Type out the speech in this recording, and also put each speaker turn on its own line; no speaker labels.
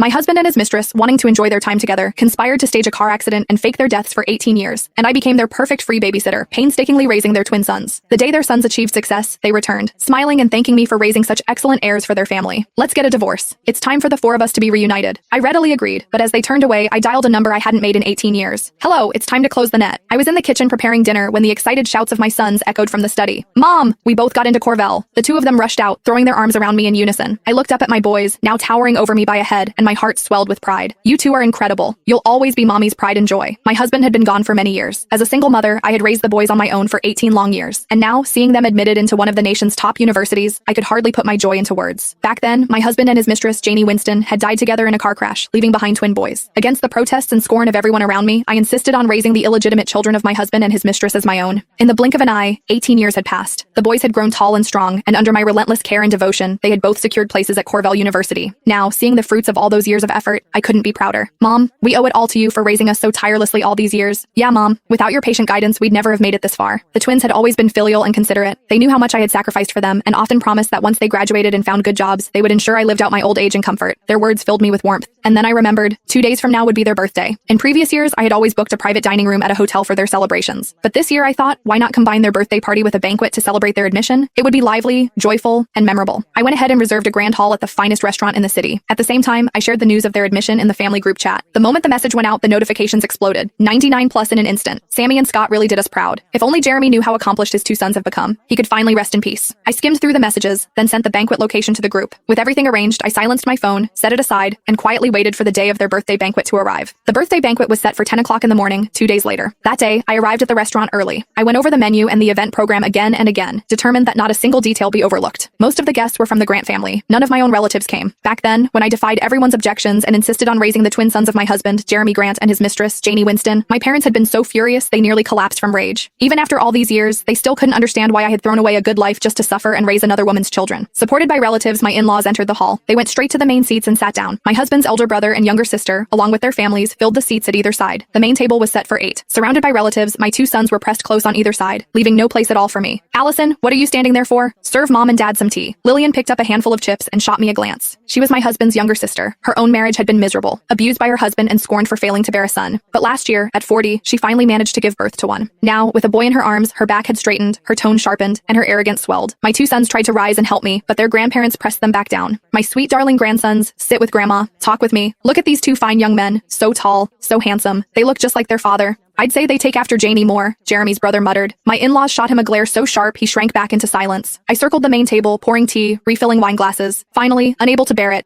My husband and his mistress, wanting to enjoy their time together, conspired to stage a car accident and fake their deaths for 18 years, and I became their perfect free babysitter, painstakingly raising their twin sons. The day their sons achieved success, they returned, smiling and thanking me for raising such excellent heirs for their family. Let's get a divorce. It's time for the four of us to be reunited. I readily agreed, but as they turned away, I dialed a number I hadn't made in 18 years. Hello, it's time to close the net. I was in the kitchen preparing dinner when the excited shouts of my sons echoed from the study. Mom! We both got into Corvell. The two of them rushed out, throwing their arms around me in unison. I looked up at my boys, now towering over me by a head, and my heart swelled with pride. You two are incredible. You'll always be mommy's pride and joy. My husband had been gone for many years. As a single mother, I had raised the boys on my own for 18 long years. And now, seeing them admitted into one of the nation's top universities, I could hardly put my joy into words. Back then, my husband and his mistress, Janie Winston, had died together in a car crash, leaving behind twin boys. Against the protests and scorn of everyone around me, I insisted on raising the illegitimate children of my husband and his mistress as my own. In the blink of an eye, 18 years had passed. The boys had grown tall and strong, and under my relentless care and devotion, they had both secured places at Corvell University. Now, seeing the fruits of all those years of effort, I couldn't be prouder. Mom, we owe it all to you for raising us so tirelessly all these years. Yeah, Mom, without your patient guidance, we'd never have made it this far. The twins had always been filial and considerate. They knew how much I had sacrificed for them, and often promised that once they graduated and found good jobs, they would ensure I lived out my old age in comfort. Their words filled me with warmth. And then I remembered, 2 days from now would be their birthday. In previous years, I had always booked a private dining room at a hotel for their celebrations. But this year I thought, why not combine their birthday party with a banquet to celebrate their admission? It would be lively, joyful, and memorable. I went ahead and reserved a grand hall at the finest restaurant in the city. At the same time, I shared the news of their admission in the family group chat. The moment the message went out, the notifications exploded. 99 plus in an instant. Sammy and Scott really did us proud. If only Jeremy knew how accomplished his two sons have become, he could finally rest in peace. I skimmed through the messages, then sent the banquet location to the group. With everything arranged, I silenced my phone, set it aside, and quietly waited for the day of their birthday banquet to arrive. The birthday banquet was set for 10 o'clock in the morning, 2 days later. That day, I arrived at the restaurant early. I went over the menu and the event program again and again, determined that not a single detail be overlooked. Most of the guests were from the Grant family. None of my own relatives came. Back then, when I defied everyone's objections and insisted on raising the twin sons of my husband, Jeremy Grant, and his mistress, Janie Winston, my parents had been so furious they nearly collapsed from rage. Even after all these years, they still couldn't understand why I had thrown away a good life just to suffer and raise another woman's children. Supported by relatives, my in-laws entered the hall. They went straight to the main seats and sat down. My husband's elder brother and younger sister, along with their families, filled the seats at either side. The main table was set for 8. Surrounded by relatives, my two sons were pressed close on either side, leaving no place at all for me. Allison, what are you standing there for? Serve Mom and Dad some tea. Lillian picked up a handful of chips and shot me a glance. She was my husband's younger sister. Her own marriage had been miserable, abused by her husband and scorned for failing to bear a son. But last year, at 40, she finally managed to give birth to one. Now, with a boy in her arms, her back had straightened, her tone sharpened, and her arrogance swelled. My two sons tried to rise and help me, but their grandparents pressed them back down. My sweet darling grandsons, sit with Grandma, talk with me. Look at these two fine young men, so tall, so handsome. They look just like their father. I'd say they take after Janie more, Jeremy's brother muttered. My in-laws shot him a glare so sharp he shrank back into silence. I circled the main table, pouring tea, refilling wine glasses. Finally, unable to bear it,